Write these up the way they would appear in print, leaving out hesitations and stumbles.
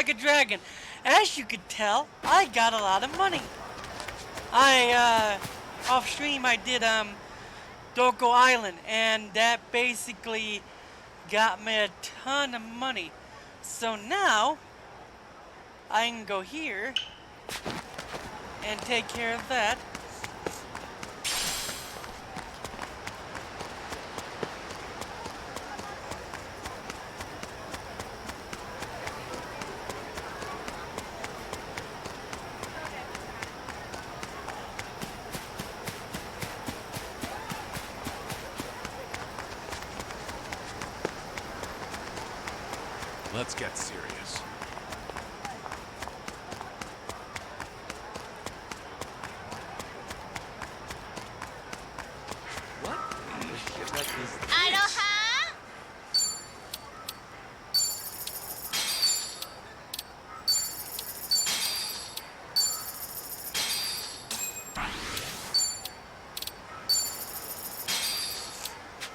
like a dragon. As you could tell, I got a lot of money. Off stream I did, Doko Island, and that basically got me a ton of money. So now, I can go here and take care of that. Let's get serious. What? What is this? Aloha!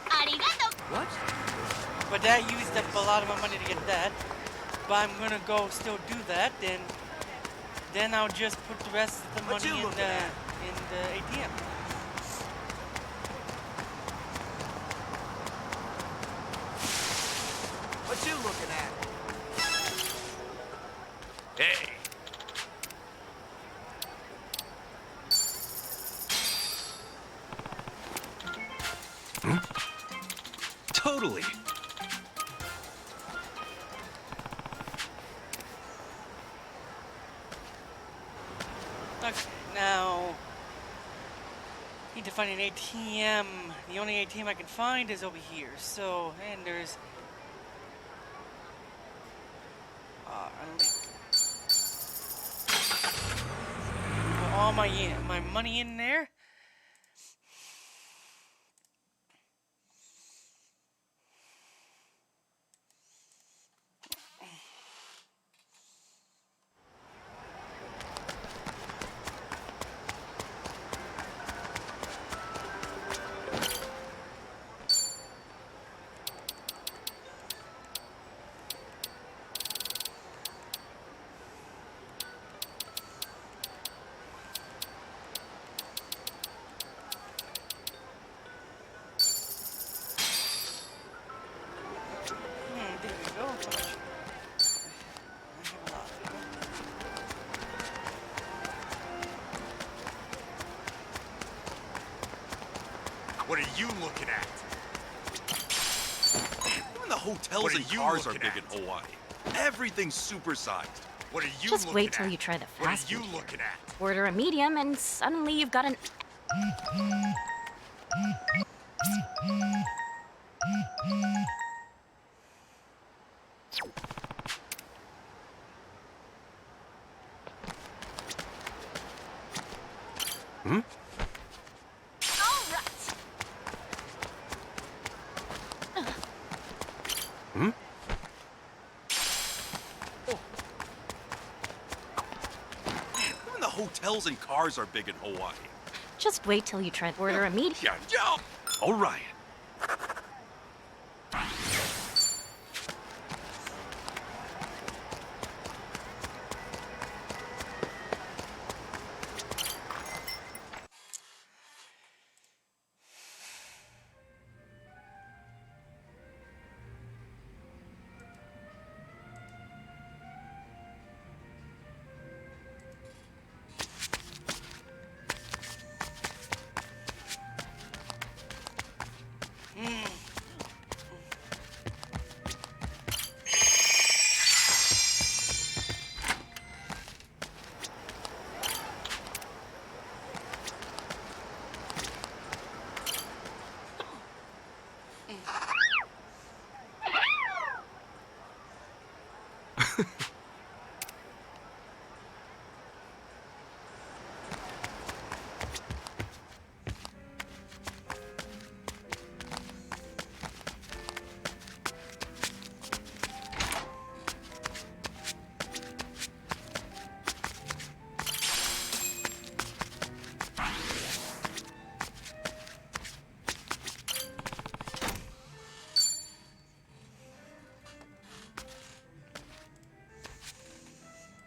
Arigato! What? But that used up a lot of my money to get that. But I'm gonna go still do that, then I'll just put the rest of the What money you in looking the at? ATM. What you looking at? Hey! Totally. Okay, now need to find an ATM. The only ATM I can find is over here. So, and there's put all my money in there. There we go. I have a lot. What are you looking at? Even the hotels What are and you cars are looking big at? in Hawaii. Everything's supersized. What are you Just looking wait at? till you try the What fast are you food here. looking at? Order a medium and suddenly you've got an... Hmm? All right. Hmm? Even the hotels and cars are big in Hawaii. Just wait till you try order a medium. Yeah. All right.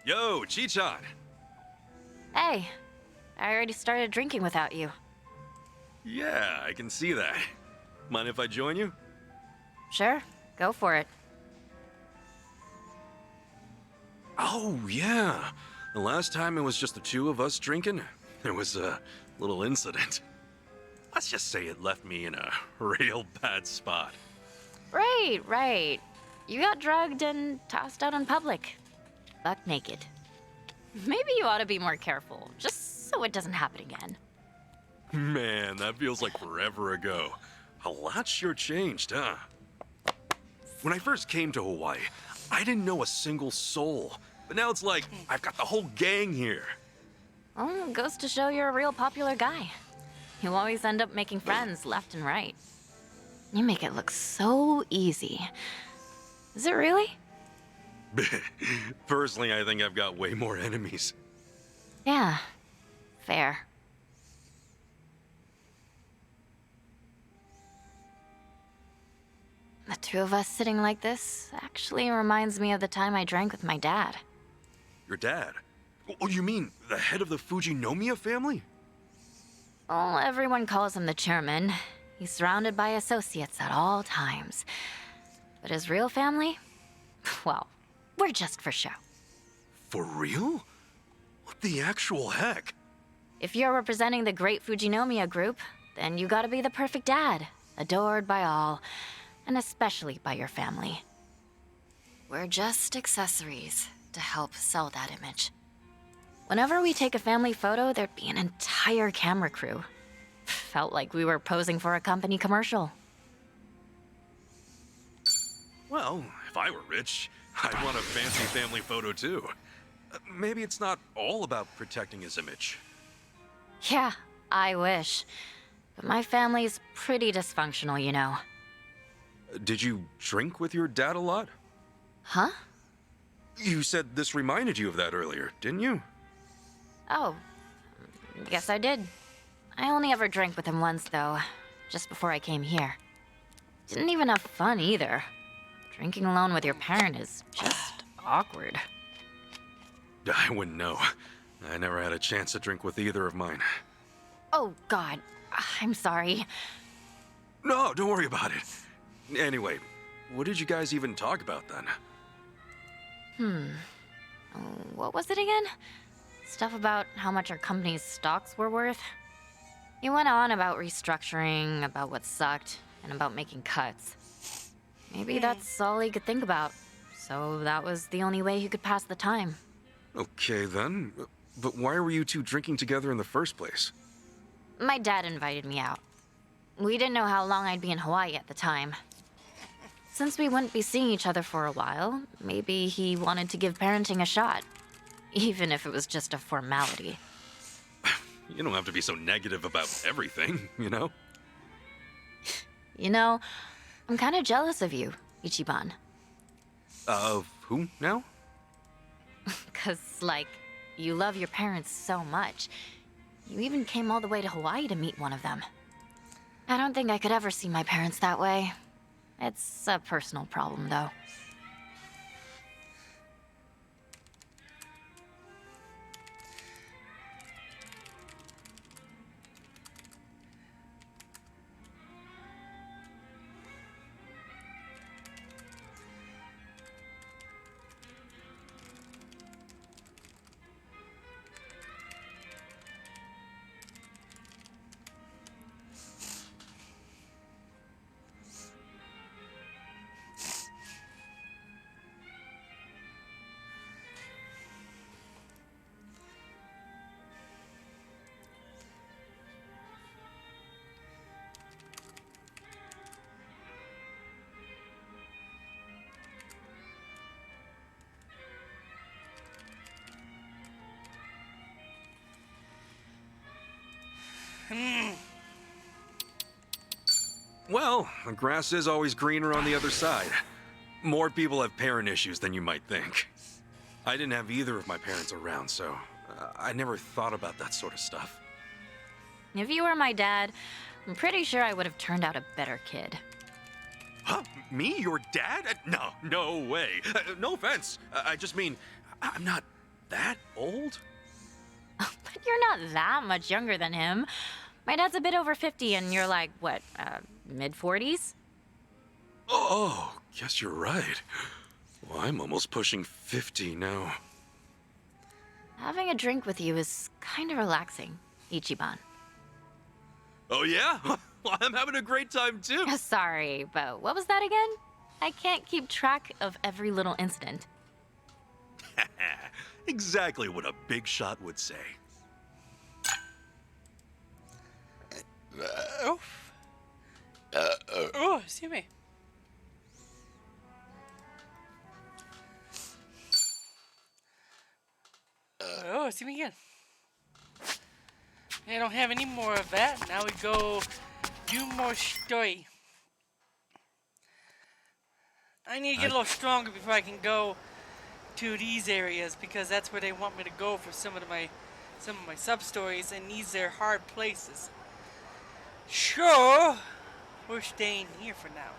Yo, Chichan. Hey, I already started drinking without you. Yeah, I can see that. Mind if I join you? Sure, go for it. Oh, yeah. The last time it was just the two of us drinking, there was a little incident. Let's just say it left me in a real bad spot. Right. You got drugged and tossed out in public. Buck naked. Maybe you ought to be more careful, just so it doesn't happen again. Man, that feels like forever ago. A lot sure changed, huh? When I first came to Hawaii, I didn't know a single soul. But now it's like, I've got the whole gang here. Well, goes to show you're a real popular guy. You always end up making friends left and right. You make it look so easy. Is it really? Personally, I think I've got way more enemies. Yeah, fair. The two of us sitting like this actually reminds me of the time I drank with my dad. Your dad? Oh, you mean the head of the Fujinomiya family? Well, everyone calls him the chairman. He's surrounded by associates at all times. But his real family? Well, we're just for show. For real? What the actual heck? If you're representing the great Fujinomiya group, then you gotta be the perfect dad, adored by all, and especially by your family. We're just accessories to help sell that image. Whenever we take a family photo, there'd be an entire camera crew. Felt like we were posing for a company commercial. Well, if I were rich, I'd want a fancy family photo too. Maybe it's not all about protecting his image. Yeah, I wish. But my family's pretty dysfunctional, you know. Did you drink with your dad a lot? Huh? You said this reminded you of that earlier, didn't you? Oh, guess I did. I only ever drank with him once, though, just before I came here. Didn't even have fun either. Drinking alone with your parent is just awkward. I wouldn't know. I never had a chance to drink with either of mine. Oh, God. I'm sorry. No, don't worry about it. Anyway, what did you guys even talk about then? What was it again? Stuff about how much our company's stocks were worth? He went on about restructuring, about what sucked, and about making cuts. Maybe that's all he could think about. So that was the only way he could pass the time. Okay then, but why were you two drinking together in the first place? My dad invited me out. We didn't know how long I'd be in Hawaii at the time. Since we wouldn't be seeing each other for a while, maybe he wanted to give parenting a shot. Even if it was just a formality. You don't have to be so negative about everything, you know? You know, I'm kind of jealous of you, Ichiban. Of who now? 'Cause, like, you love your parents so much. You even came all the way to Hawaii to meet one of them. I don't think I could ever see my parents that way. It's a personal problem, though. Well, the grass is always greener on the other side. More people have parent issues than you might think. I didn't have either of my parents around, so I never thought about that sort of stuff. If you were my dad, I'm pretty sure I would have turned out a better kid. Huh? Me? Your dad? No way. No offense. I just mean, I'm not that old? But you're not that much younger than him. My dad's a bit over 50 and you're like, what, mid-40s? Oh, guess you're right. Well, I'm almost pushing 50 now. Having a drink with you is kind of relaxing, Ichiban. Oh, yeah? Well, I'm having a great time, too. Sorry, but what was that again? I can't keep track of every little incident. Exactly what a big shot would say. Oh, excuse me. Oh, excuse me again. I don't have any more of that. Now we go do more story. I need to get a little stronger before I can go to these areas because that's where they want me to go for some of my sub stories, and these are hard places. Sure, we're staying here for now.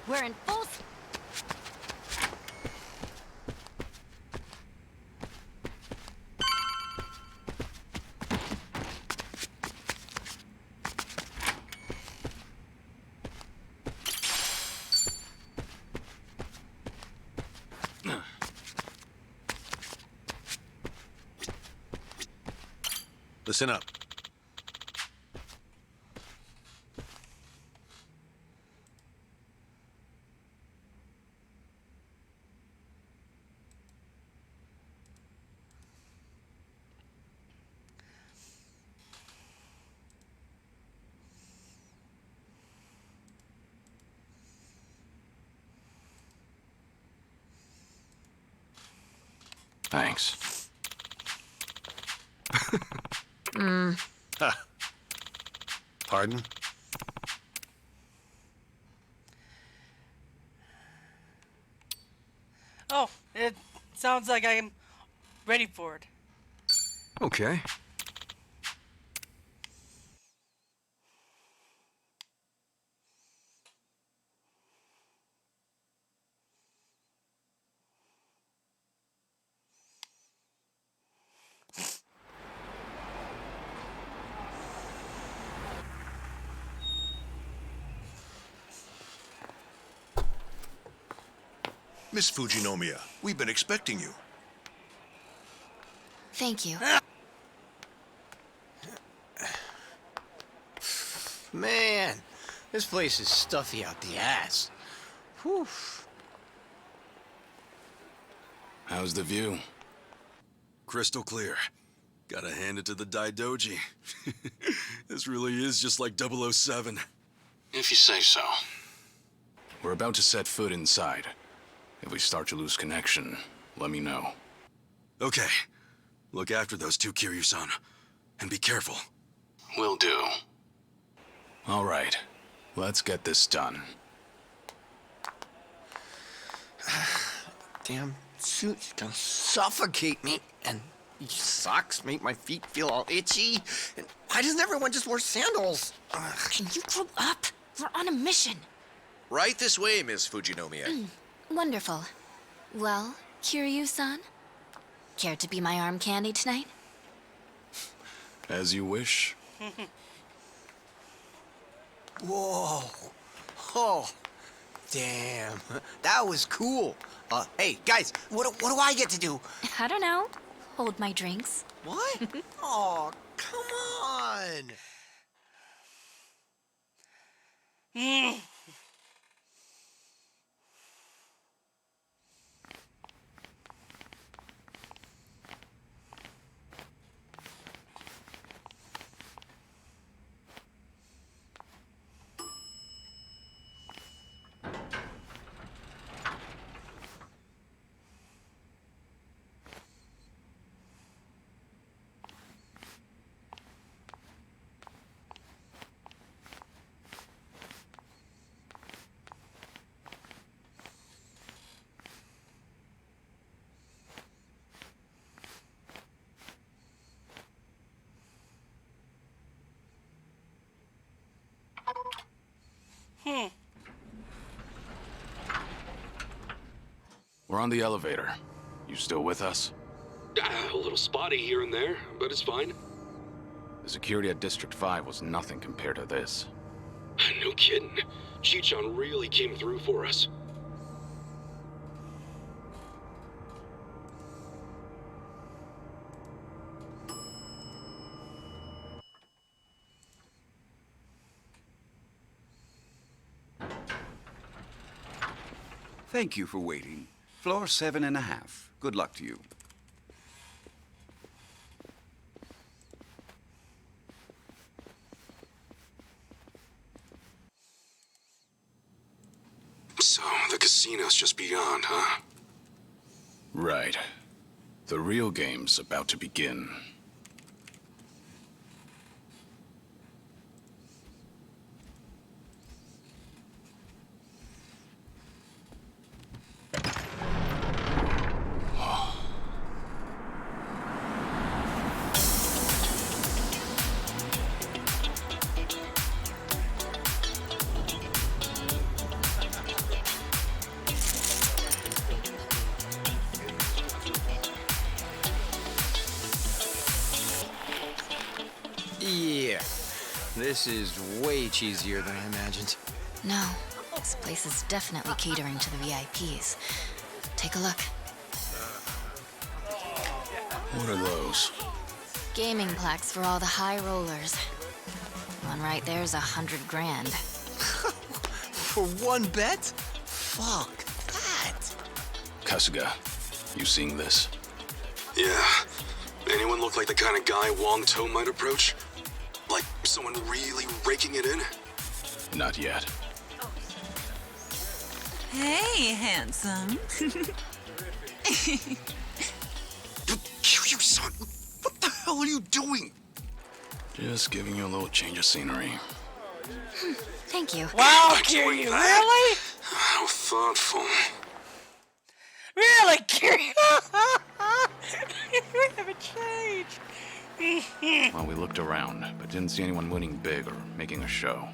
We're in full... Listen up. Thanks. Pardon? Oh, it sounds like I'm ready for it. Okay. Miss Fujinomiya, we've been expecting you. Thank you. Man, this place is stuffy out the ass. Whew. How's the view? Crystal clear. Gotta hand it to the Daidoji. This really is just like 007. If you say so. We're about to set foot inside. If we start to lose connection, let me know. Okay. Look after those two, Kiryu-san. And be careful. Will do. All right. Let's get this done. Damn suit's gonna suffocate me, and these socks make my feet feel all itchy. And why doesn't everyone just wear sandals? Ugh. Can you grow up? We're on a mission. Right this way, Miss Fujinomiya. Wonderful. Well, Kiryu-san? Care to be my arm candy tonight? As you wish. Whoa. Oh. Damn. That was cool. Hey, guys, what do I get to do? I don't know. Hold my drinks. What? Oh, come on. We're on the elevator. You still with us? A little spotty here and there, but it's fine. The security at District 5 was nothing compared to this. No kidding. Chi-chan really came through for us. Thank you for waiting. Floor 7.5. Good luck to you. So, the casino's just beyond, huh? Right. The real game's about to begin. Yeah. This is way cheesier than I imagined. No, this place is definitely catering to the VIPs. Take a look. What are those? Gaming plaques for all the high rollers. One right there's 100 grand. For one bet? Fuck that. Kasuga, you seeing this? Yeah. Anyone look like the kind of guy Wong To might approach? Like someone really raking it in? Not yet. Hey, handsome. Kiryu-san, what the hell are you doing? Just giving you a little change of scenery. Thank you. Wow, Doing Kiryu, that? really? How thoughtful. Really, Kiryu? You haven't changed. Well, we looked around, but didn't see anyone winning big or making a show.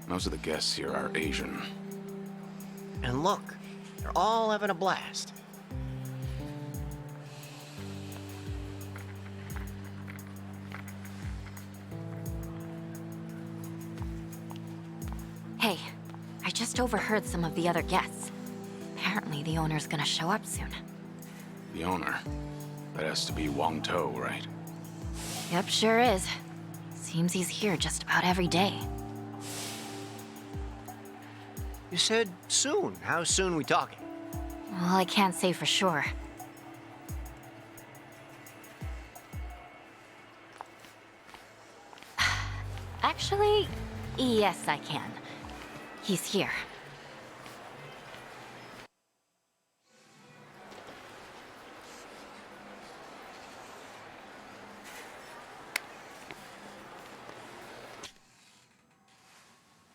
Most of the guests here are Asian. And look, they're all having a blast. Hey, I just overheard some of the other guests. Apparently the owner's gonna show up soon. The owner? That has to be Wong To, right? Yep, sure is. Seems he's here just about every day. You said soon. How soon we talking? Well, I can't say for sure. Actually, yes, I can. He's here.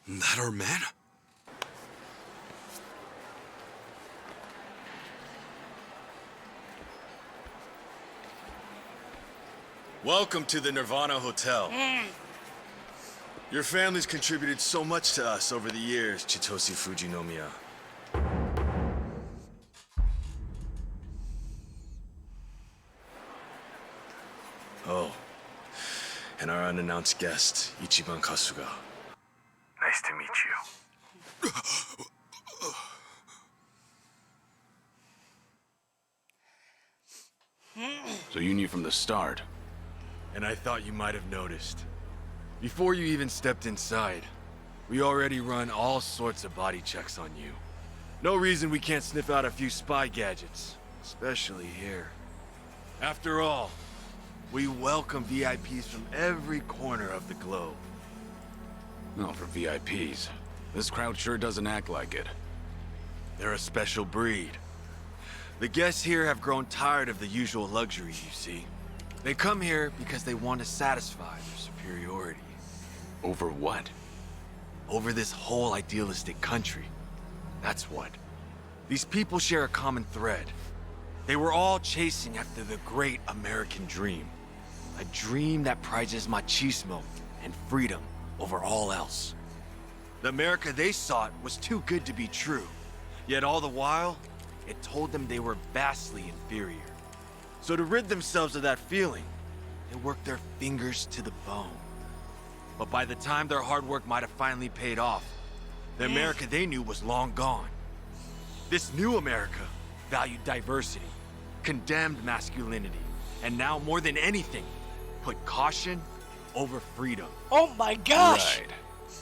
That our man? Welcome to the Nirvana Hotel. Your family's contributed so much to us over the years, Chitoshi Fujinomiya. Oh, and our unannounced guest, Ichiban Kasuga. Nice to meet you. So you knew from the start. And I thought you might have noticed. Before you even stepped inside, we already run all sorts of body checks on you. No reason we can't sniff out a few spy gadgets, especially here. After all, we welcome VIPs from every corner of the globe. No, for VIPs. This crowd sure doesn't act like it. They're a special breed. The guests here have grown tired of the usual luxuries, you see. They come here because they want to satisfy their superiority. Over what? Over this whole idealistic country. That's what. These people share a common thread. They were all chasing after the great American dream. A dream that prizes machismo and freedom over all else. The America they sought was too good to be true. Yet all the while, it told them they were vastly inferior. So to rid themselves of that feeling, they worked their fingers to the bone. But by the time their hard work might have finally paid off, the America they knew was long gone. This new America valued diversity, condemned masculinity, and now more than anything, put caution over freedom. Oh my gosh! Right.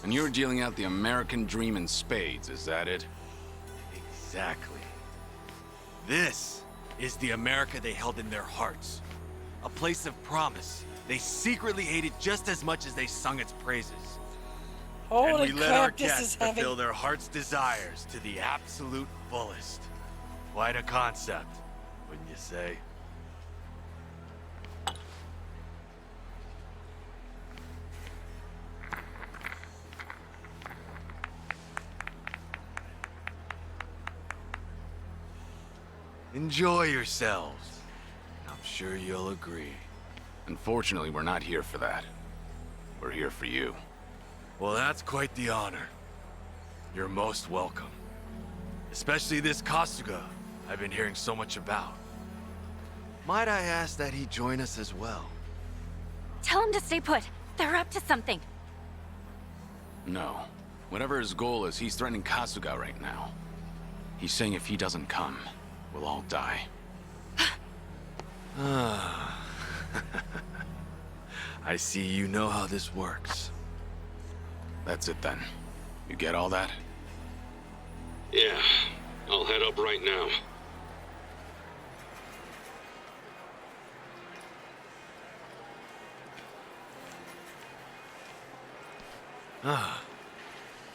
And you're dealing out the American dream in spades, is that it? Exactly. This is the America they held in their hearts. A place of promise they secretly hated just as much as they sung its praises. Holy And we let our crap, this is guests heavy. fulfill their heart's desires to the absolute fullest. Quite a concept, wouldn't you say? Enjoy yourselves. I'm sure you'll agree. Unfortunately, we're not here for that. We're here for you. Well, that's quite the honor. You're most welcome. Especially this Kasuga I've been hearing so much about. Might I ask that he join us as well? Tell him to stay put. They're up to something. No. Whatever his goal is, he's threatening Kasuga right now. He's saying if he doesn't come, we'll all die. I see you know how this works. That's it then. You get all that? Yeah, I'll head up right now.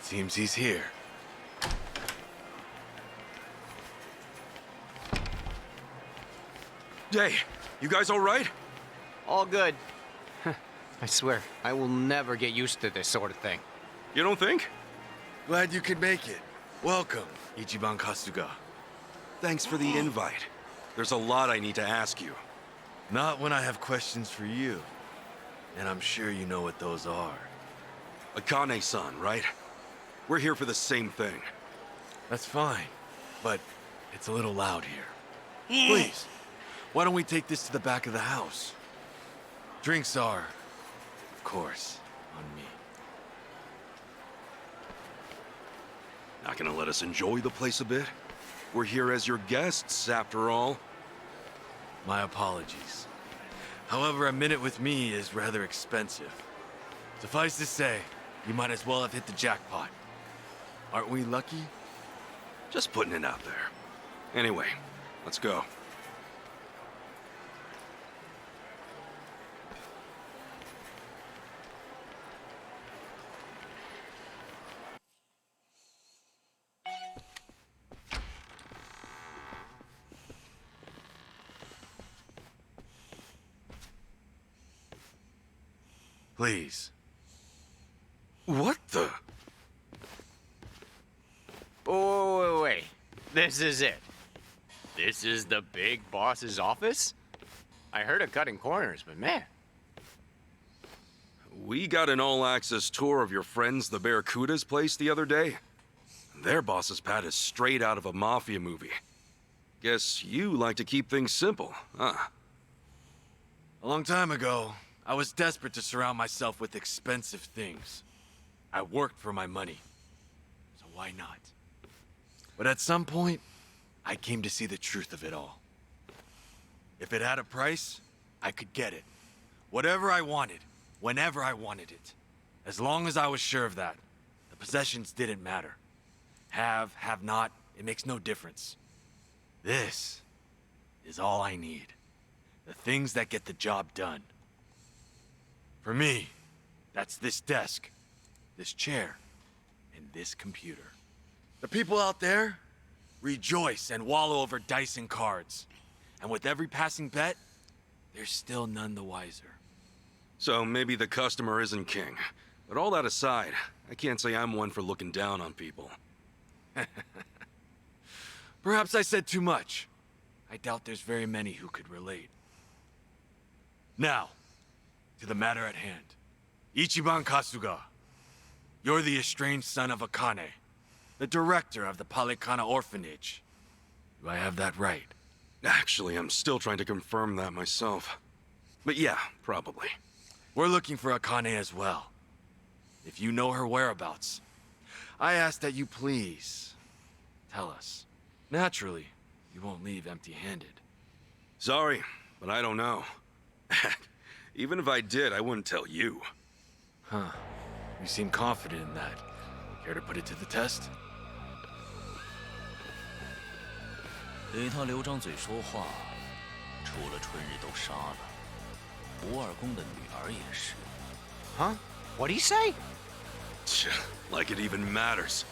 Seems he's here. Hey, you guys all right? All good. I swear, I will never get used to this sort of thing. You don't think? Glad you could make it. Welcome, Ichiban Kasuga. Thanks for the invite. There's a lot I need to ask you. Not when I have questions for you. And I'm sure you know what those are. Akane-san, right? We're here for the same thing. That's fine, but it's a little loud here. Please, why don't we take this to the back of the house? Drinks are, of course, on me. Not gonna let us enjoy the place a bit? We're here as your guests, after all. My apologies. However, a minute with me is rather expensive. Suffice to say, you might as well have hit the jackpot. Aren't we lucky? Just putting it out there. Anyway, let's go. Please. What the? Wait. This is it. This is the big boss's office? I heard of cutting corners, but man. We got an all-access tour of your friends the Barracuda's place the other day. Their boss's pad is straight out of a mafia movie. Guess you like to keep things simple, huh? A long time ago, I was desperate to surround myself with expensive things. I worked for my money, so why not? But at some point, I came to see the truth of it all. If it had a price, I could get it. Whatever I wanted, whenever I wanted it. As long as I was sure of that, the possessions didn't matter. Have not, it makes no difference. This is all I need. The things that get the job done. For me, that's this desk, this chair, and this computer. The people out there rejoice and wallow over dice and cards. And with every passing bet, they're still none the wiser. So maybe the customer isn't king. But all that aside, I can't say I'm one for looking down on people. Perhaps I said too much. I doubt there's very many who could relate. Now, to the matter at hand. Ichiban Kasuga, you're the estranged son of Akane, the director of the Palikana Orphanage. Do I have that right? Actually, I'm still trying to confirm that myself. But yeah, probably. We're looking for Akane as well. If you know her whereabouts, I ask that you please tell us. Naturally, you won't leave empty-handed. Sorry, but I don't know. Even if I did, I wouldn't tell you. Huh. You seem confident in that. Care to put it to the test? 对他刘张嘴说话，除了春日都杀了，不二公的女儿也是。Huh? What'd he say? Like it even matters.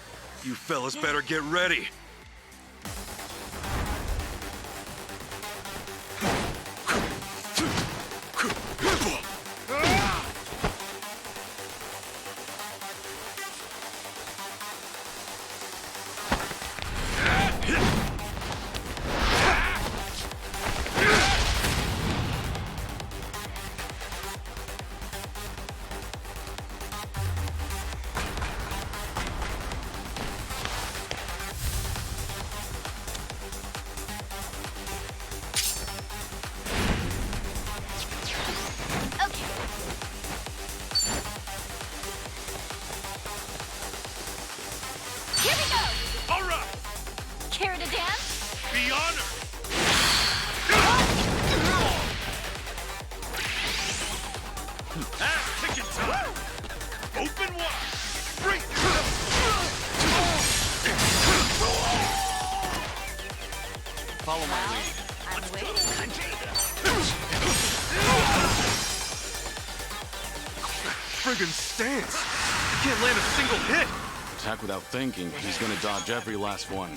You fellas better get ready. Follow my lead. I'm waiting. Friggin' stance! You can't land a single hit! Attack without thinking, he's gonna dodge every last one.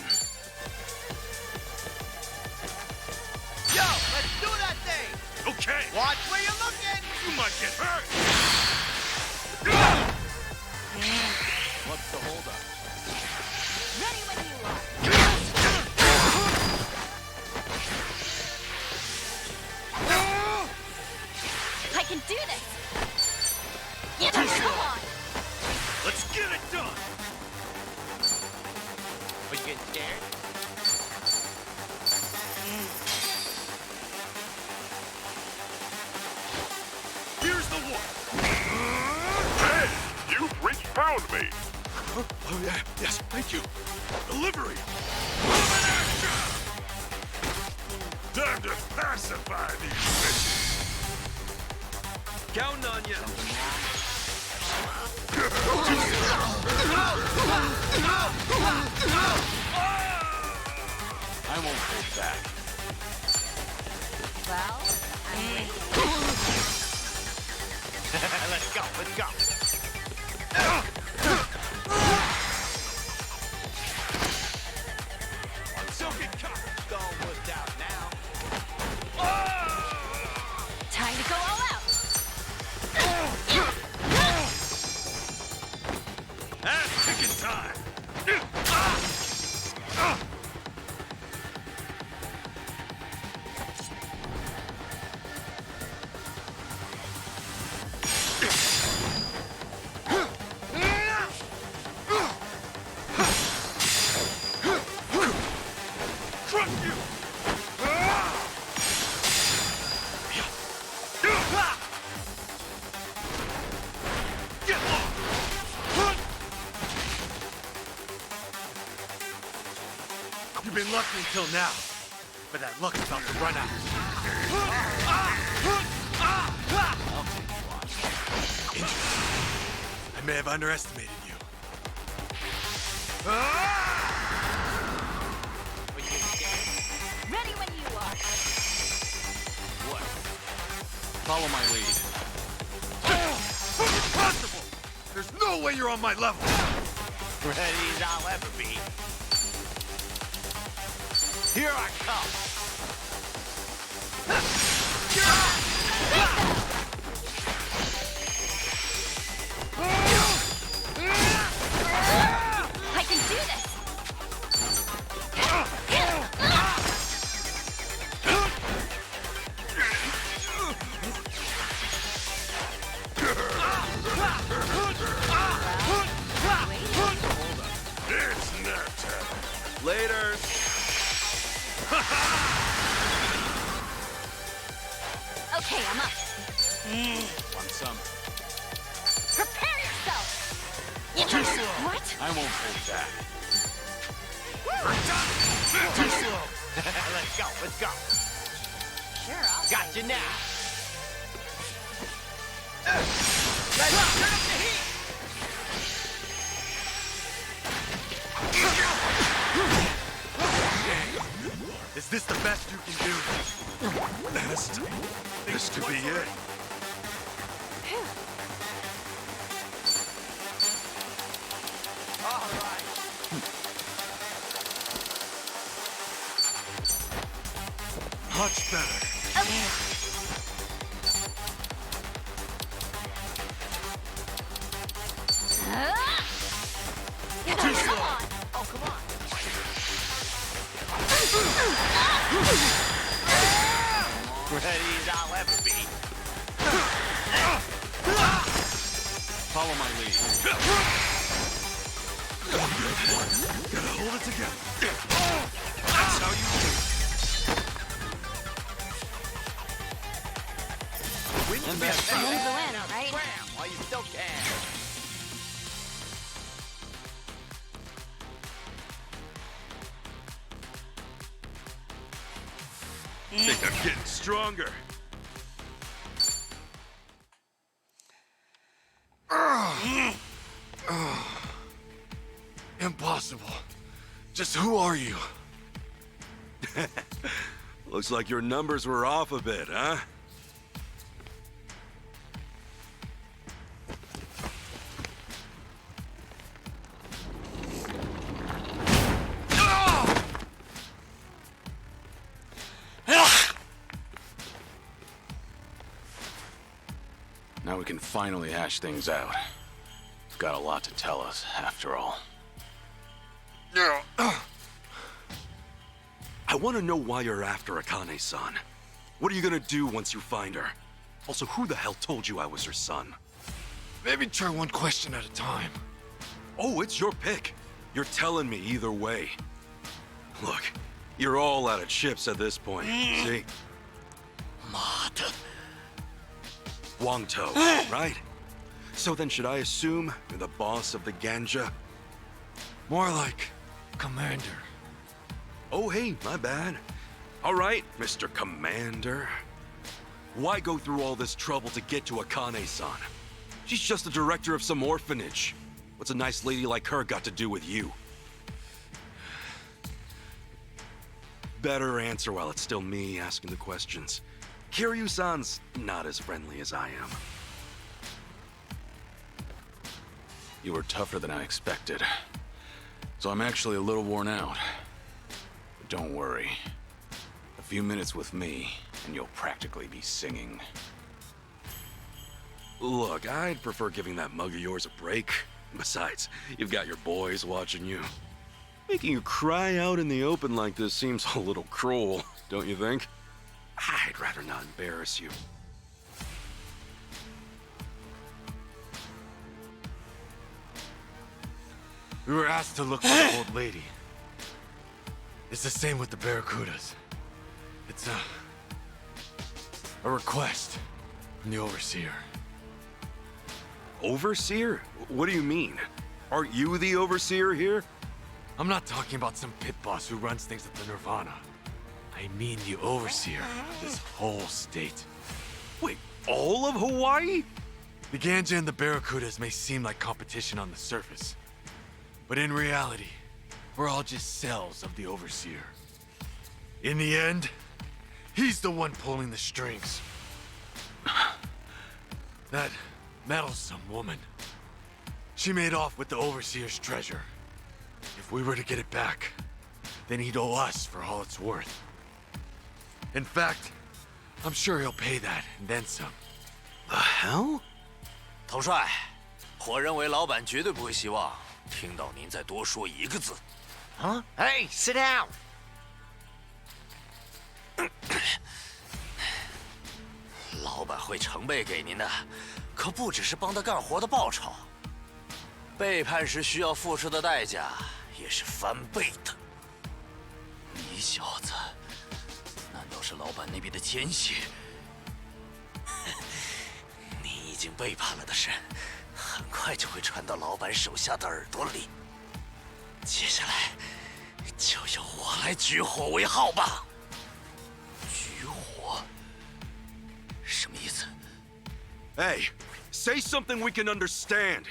Yo, let's do that thing! Okay! Watch where you're looking! You might get hurt! What's the holdup? Ready when you are. I can do this! Come on! Let's get it done! Are you getting scared? Here's the one! Hey! You freaks found me! Oh yeah, yes, thank you. Delivery! Moving action! Time to pacify these bitches! Counting on you! I won't hold back. Well, I'm waiting. Let's go, let's go. I'm soaking cock! Stone was out now. Time to go all out. Ass kicking time! been lucky until now, but that luck's about to run out. Interesting. I may have underestimated you. Ready when you are. What? Follow my lead. Impossible! There's no way you're on my level! Ready as I'll ever be. Here I come. I can do this. It's nap time. Later! Okay, I'm up. Want some? Prepare yourself. Too slow. What? I won't hold back. Too slow. Let's go. Let's go. Sure, I'll. Got you now. Let's turn up the heat. Is this the best you can do? Best. This could be it. All right. Much better. Okay. Too slow. Come on. Oh, come on. Ready as I'll ever be. Follow my lead. Gotta hold it together. That's how you do it. And that's Move the win, right? Wham, while you still can. Think I'm getting stronger. Impossible. Just who are you? Looks like your numbers were off a bit, huh? Now we can finally hash things out. It's got a lot to tell us, after all. I want to know why you're after Akane-san. What are you gonna do once you find her? Also, who the hell told you I was her son? Maybe try one question at a time. Oh, it's your pick. You're telling me either way. Look, you're all out of chips at this point, see? Wangto, right? So then should I assume you're the boss of the Ganja? More like commander. Oh, hey, my bad. All right, Mr. Commander. Why go through all this trouble to get to Akane-san? She's just the director of some orphanage. What's a nice lady like her got to do with you? Better answer while it's still me asking the questions. Kiryu-san's not as friendly as I am. You were tougher than I expected. So I'm actually a little worn out. But don't worry. A few minutes with me, and you'll practically be singing. Look, I'd prefer giving that mug of yours a break. Besides, you've got your boys watching you. Making you cry out in the open like this seems a little cruel, don't you think? I'd rather not embarrass you. We were asked to look for the old lady. It's the same with the Barracudas. It's a request from the Overseer. Overseer? What do you mean? Aren't you the Overseer here? I'm not talking about some pit boss who runs things at the Nirvana. I mean the overseer of this whole state. Wait, all of Hawaii? The Ganja and the Barracudas may seem like competition on the surface, but in reality, we're all just cells of the overseer. In the end, he's the one pulling the strings. That meddlesome woman. She made off with the overseer's treasure. If we were to get it back, then he'd owe us for all it's worth. In fact, I'm sure he'll pay that and then some. The hell? 统帅，我认为老板绝对不会希望听到您再多说一个字。Huh? Hey, sit down. 老板会成倍给您的，可不只是帮他干活的报酬，背叛时需要付出的代价也是翻倍的。你小子，难道是老板那边的奸细？你已经背叛了的事，很快就会传到老板手下的耳朵里。接下来，就由我来举火为号吧。举火？什么意思？ Hey, say something we can understand.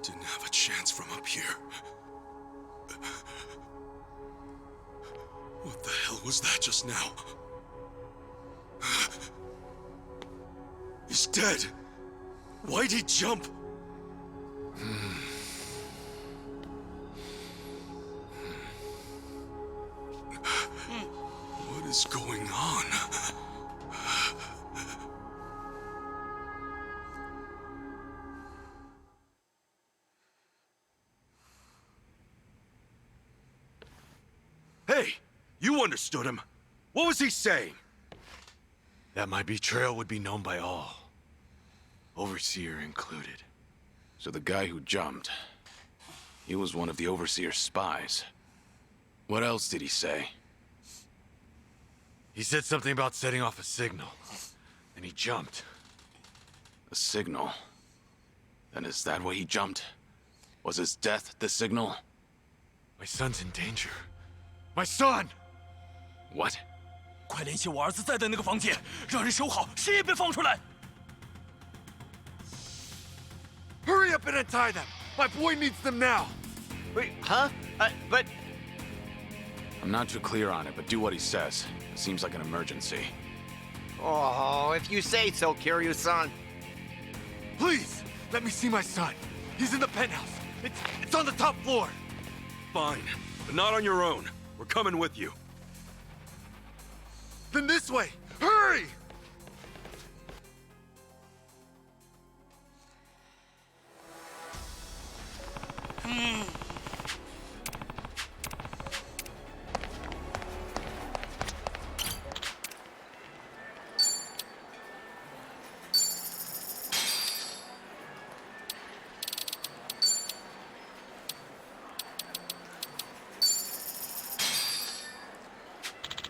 Didn't have a chance from up here. What the hell was that just now? He's dead. Why'd he jump? What is going on? Hey, you understood him. What was he saying? That my betrayal would be known by all, Overseer included. So the guy who jumped, he was one of the Overseer's spies. What else did he say? He said something about setting off a signal, and he jumped. A signal? Then is that why he jumped? Was his death the signal? My son's in danger. My son! What? 快联系我儿子在的那个房间，让人守好，谁也别放出来。 Hurry up and untie them! My boy needs them now! Wait, huh? But... I'm not too clear on it, but do what he says. It seems like an emergency. Oh, if you say so, Kiryu-san. Please, let me see my son. He's in the penthouse. It's on the top floor. Fine, but not on your own. We're coming with you. Then this way! Hurry!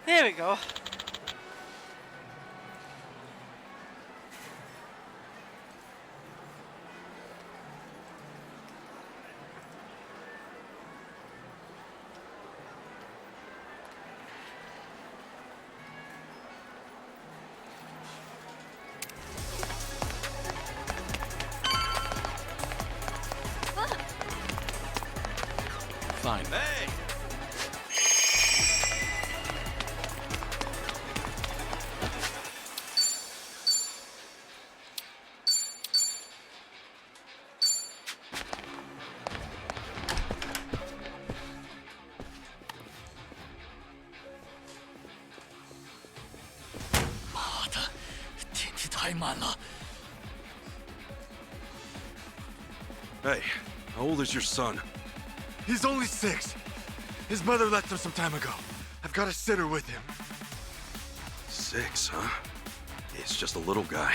There we go. Fine. Hey! Hey, how old is your son? He's only 6. His mother left him some time ago. I've got a sitter with him. 6, huh? It's just a little guy.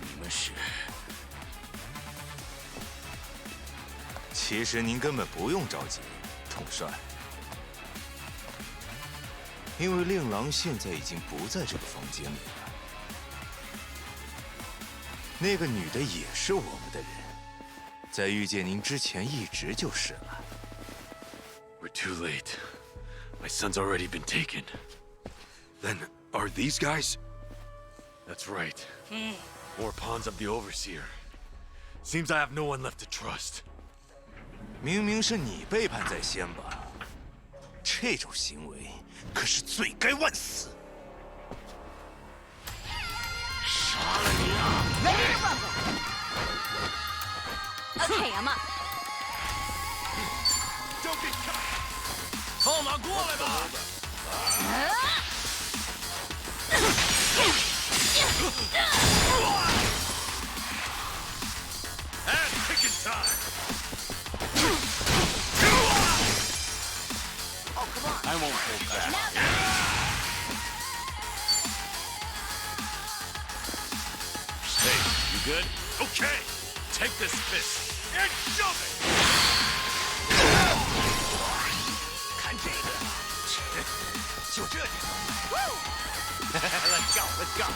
You 其实您根本不用着急，统帅，因为令郎现在已经不在这个房间里了。那个女的也是我们的人，在遇见您之前一直就是了。We're too late. My son's already been taken. Then, are these guys? That's right. More pawns of the Overseer. Seems I have no one left to trust. 明明是你背叛在先吧？这种行为可是罪该万死。杀了你啊 Okay, I'm up. Don't get caught. 放马过来吧！ And picking time! I won't hold back. Hey, you good? Okay! Take this fist and shove it! 看这个，就这点。Let's go, let's go.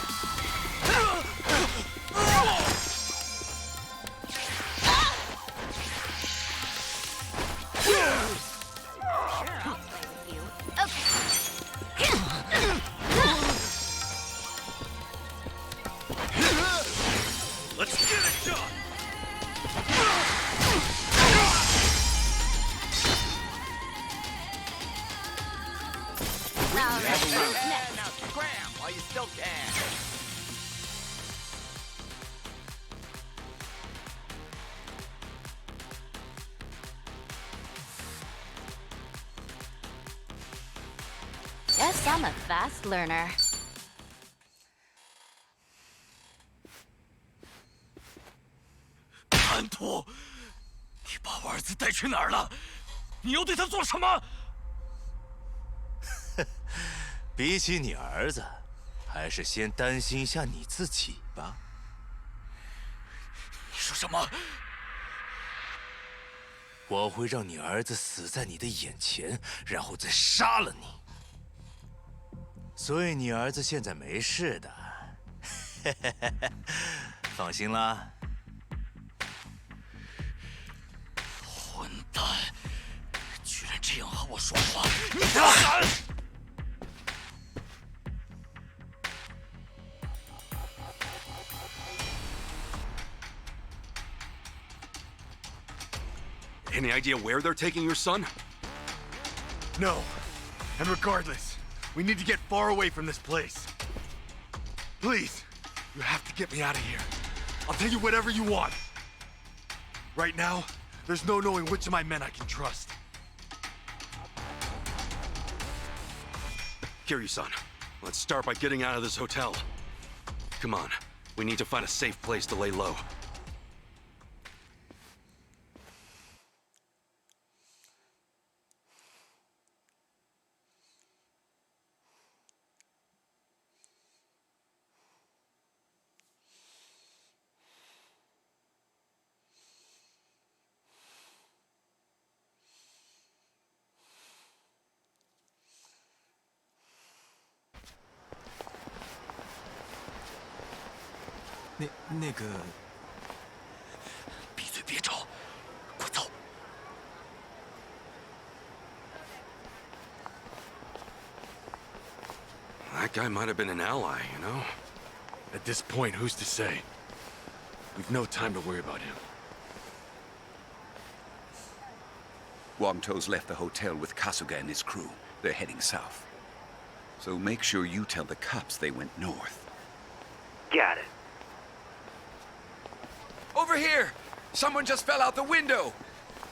Let's get it done! Now scram while you still can. Guess I'm a fast learner. 叛徒！你把我儿子带去哪儿了？你又对他做什么？比起你儿子，还是先担心一下你自己吧。你说什么？我会让你儿子死在你的眼前，然后再杀了你。所以你儿子现在没事的，放心啦。混蛋！居然这样和我说话！你大胆！ Any idea where they're taking your son? No. And regardless, we need to get far away from this place. Please, you have to get me out of here. I'll tell you whatever you want. Right now, there's no knowing which of my men I can trust. Kiryu-san, let's start by getting out of this hotel. Come on, we need to find a safe place to lay low. That guy might have been an ally, you know? At this point, who's to say? We've no time to worry about him. Wang To's left the hotel with Kasuga and his crew. They're heading south. So make sure you tell the cops they went north. Got it. Over here! Someone just fell out the window!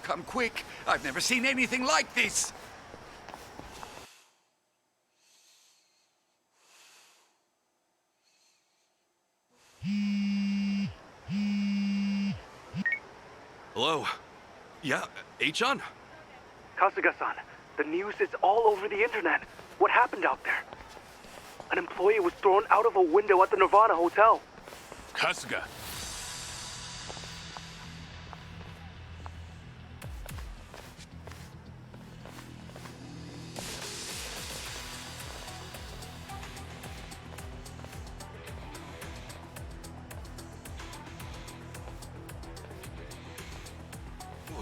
Come quick! I've never seen anything like this! Hello? Yeah, Achan? Kasuga-san, the news is all over the internet. What happened out there? An employee was thrown out of a window at the Nirvana Hotel. Kasuga!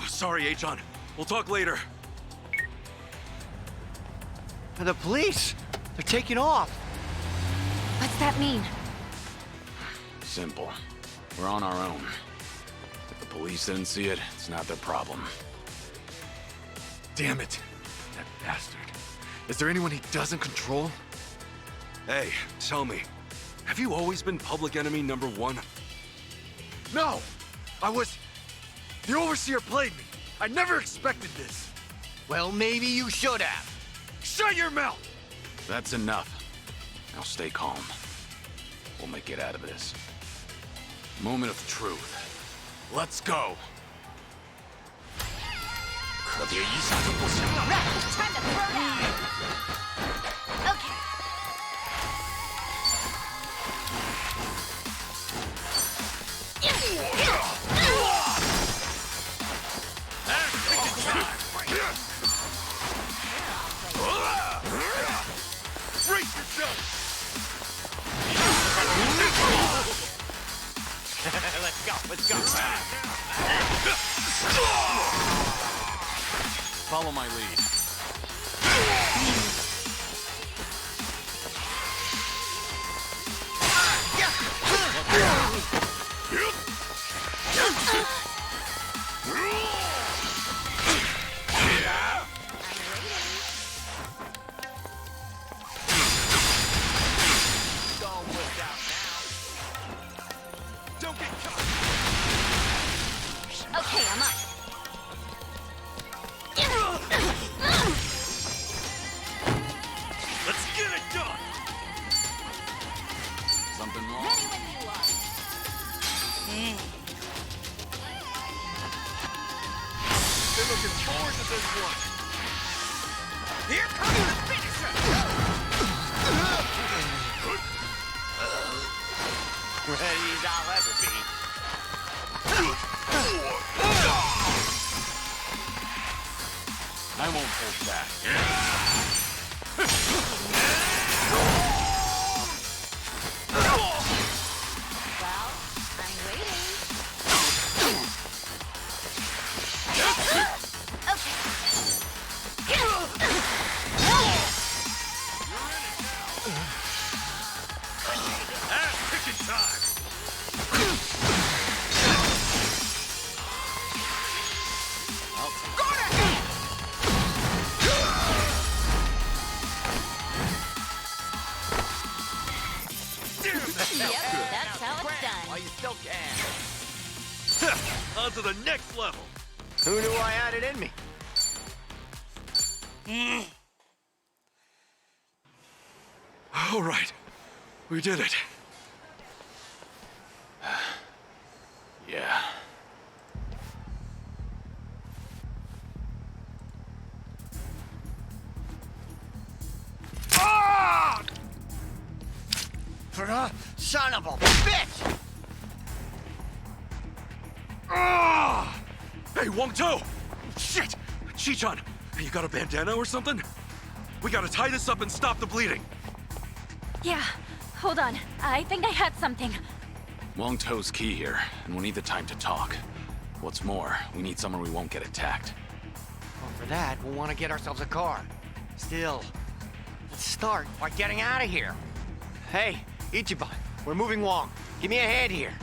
Sorry, Achan. We'll talk later. The police! They're taking off! What's that mean? Simple. We're on our own. If the police didn't see it, it's not their problem. Damn it. That bastard. Is there anyone he doesn't control? Hey, tell me, have you always been public enemy number one? No! The Overseer played me. I never expected this. Well, maybe you should have. Shut your mouth! That's enough. Now stay calm. We'll make it out of this. Moment of truth. Let's go! Time to throw down! Okay. Brace yourself! Let's go. Follow my lead. Okay, I'm up. Let's get it done! Something wrong? Ready when you are. They're looking forward to this one. Here comes the finisher! Ready as I'll ever be. I won't hold back. Well, I'm waiting. Kicking time! Yep, that's how it's done. While you still can. On to the next level! Who knew I had it in me? All right, we did it. Yeah. Son of a bitch! Hey, Wang-To! Shit! Chichan, you got a bandana or something? We gotta tie this up and stop the bleeding. Yeah, hold on. I think I had something. Wang-To's key here, and we'll need the time to talk. What's more, we need somewhere we won't get attacked. Well, for that, we'll want to get ourselves a car. Still, let's start by getting out of here. Hey, Ichiban, we're moving Wong. Give me a hand here.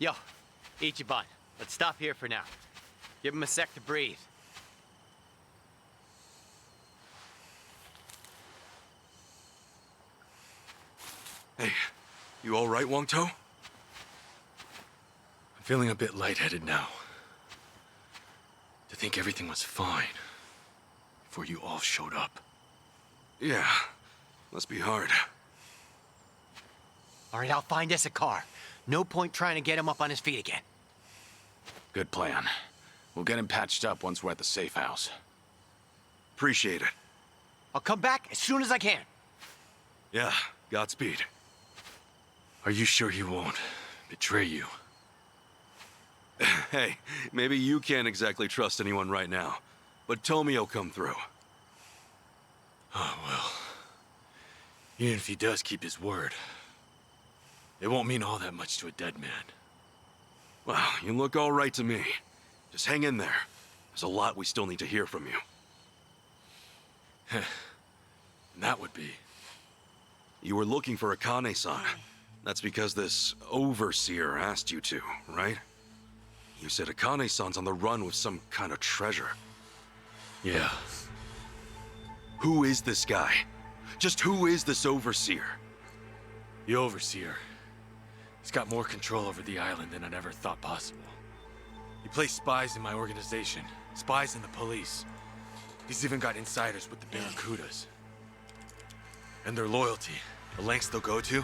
Yo, Ichiban, let's stop here for now. Give him a sec to breathe. Hey, you all right, Wang To? I'm feeling a bit lightheaded now. To think everything was fine before you all showed up. Yeah, must be hard. All right, I'll find us a car. No point trying to get him up on his feet again. Good plan. We'll get him patched up once we're at the safe house. Appreciate it. I'll come back as soon as I can. Yeah, Godspeed. Are you sure he won't betray you? Hey, maybe you can't exactly trust anyone right now, but Tomio'll come through. Oh, well. Even if he does keep his word, it won't mean all that much to a dead man. Well, you look all right to me. Just hang in there. There's a lot we still need to hear from you. And that would be? You were looking for Akane-san. That's because this overseer asked you to, right? You said Akane-san's on the run with some kind of treasure. Yeah. Who is this guy? Just who is this overseer? The overseer. He's got more control over the island than I'd ever thought possible. He placed spies in my organization, spies in the police. He's even got insiders with the Barracudas. And their loyalty, the lengths they'll go to,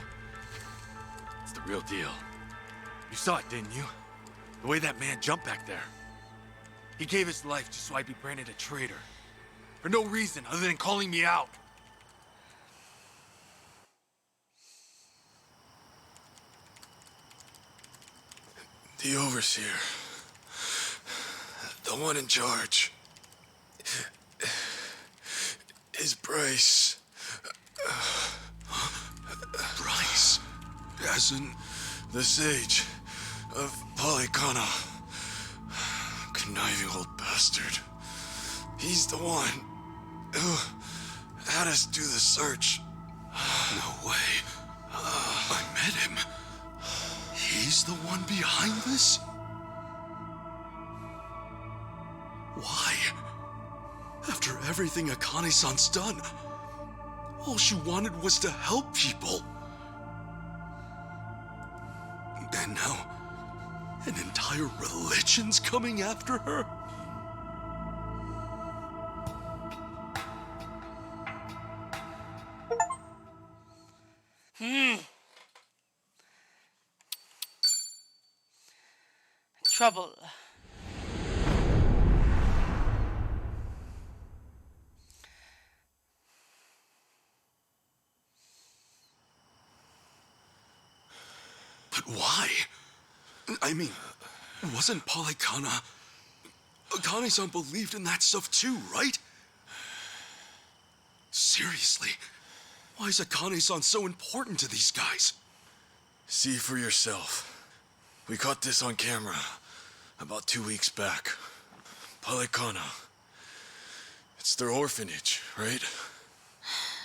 it's the real deal. You saw it, didn't you? The way that man jumped back there. He gave his life just so I'd be branded a traitor. For no reason other than calling me out. The overseer. The one in charge. Is Bryce. Bryce? As in... The sage of Polycana. Conniving old bastard. He's the one who had us do the search. No way. I met him. He's the one behind this? Why? After everything Akane-san's done, all she wanted was to help people. And now, an entire religion's coming after her? Trouble. But why? I mean, wasn't Polycana... Akane-san believed in that stuff too, right? Seriously, why is Akane-san so important to these guys? See for yourself. We caught this on camera about 2 weeks back. Polycana. It's their orphanage, right?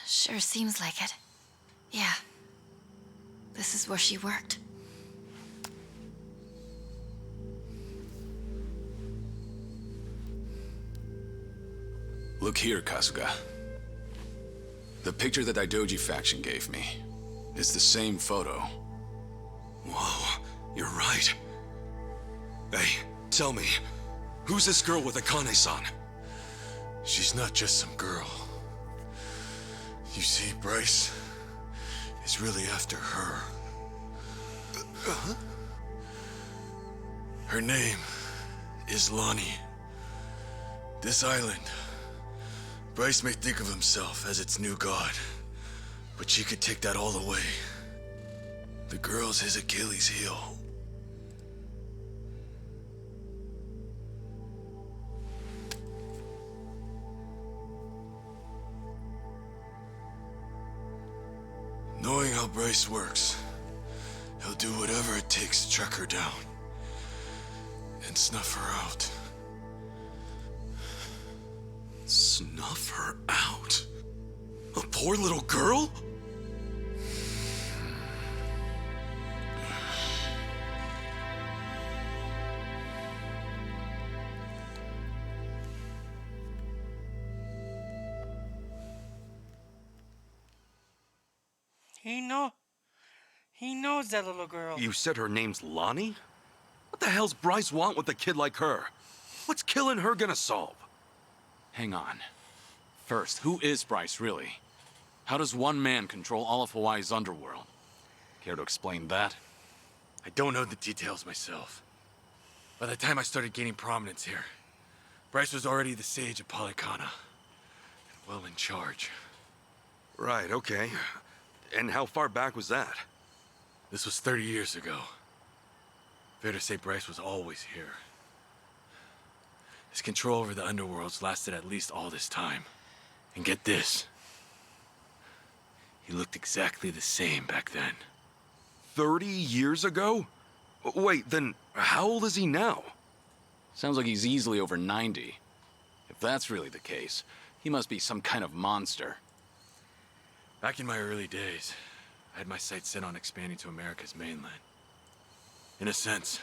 Sure seems like it. Yeah. This is where she worked. Look here, Kasuga. The picture that Daidoji faction gave me is the same photo. Whoa, you're right. Hey, tell me, who's this girl with Akane-san? She's not just some girl. You see, Bryce is really after her. Her name is Lonnie. This island, Bryce may think of himself as its new god, but she could take that all away. The girl's his Achilles heel. Knowing how Bryce works, he'll do whatever it takes to track her down and snuff her out. Snuff her out? A poor little girl? He knows that little girl. You said her name's Lonnie? What the hell's Bryce want with a kid like her? What's killing her gonna solve? Hang on. First, who is Bryce, really? How does one man control all of Hawaii's underworld? Care to explain that? I don't know the details myself. By the time I started gaining prominence here, Bryce was already the sage of Polycana, and well in charge. Right, okay. And how far back was that? This was 30 years ago. Fair to say Bryce was always here. His control over the underworlds lasted at least all this time. And get this. He looked exactly the same back then. 30 years ago? Wait, then how old is he now? Sounds like he's easily over 90. If that's really the case, he must be some kind of monster. Back in my early days, I had my sights set on expanding to America's mainland. In a sense,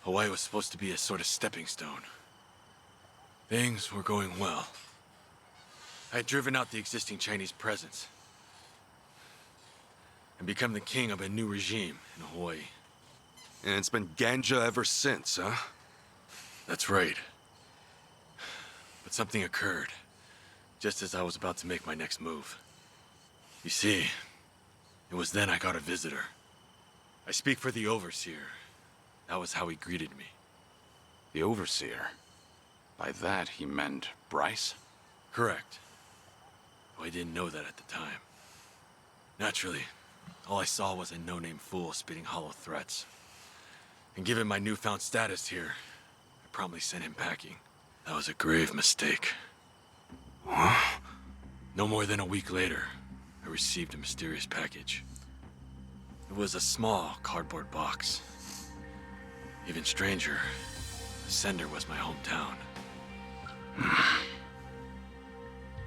Hawaii was supposed to be a sort of stepping stone. Things were going well. I had driven out the existing Chinese presence and become the king of a new regime in Hawaii. And it's been ganja ever since, huh? That's right. But something occurred, just as I was about to make my next move. You see, it was then I got a visitor. I speak for the Overseer. That was how he greeted me. The Overseer? By that, he meant Bryce? Correct. Though I didn't know that at the time. Naturally, all I saw was a no-name fool spitting hollow threats. And given my newfound status here, I promptly sent him packing. That was a grave mistake. Huh? No more than a week later, I received a mysterious package. It was a small cardboard box. Even stranger, the sender was my hometown.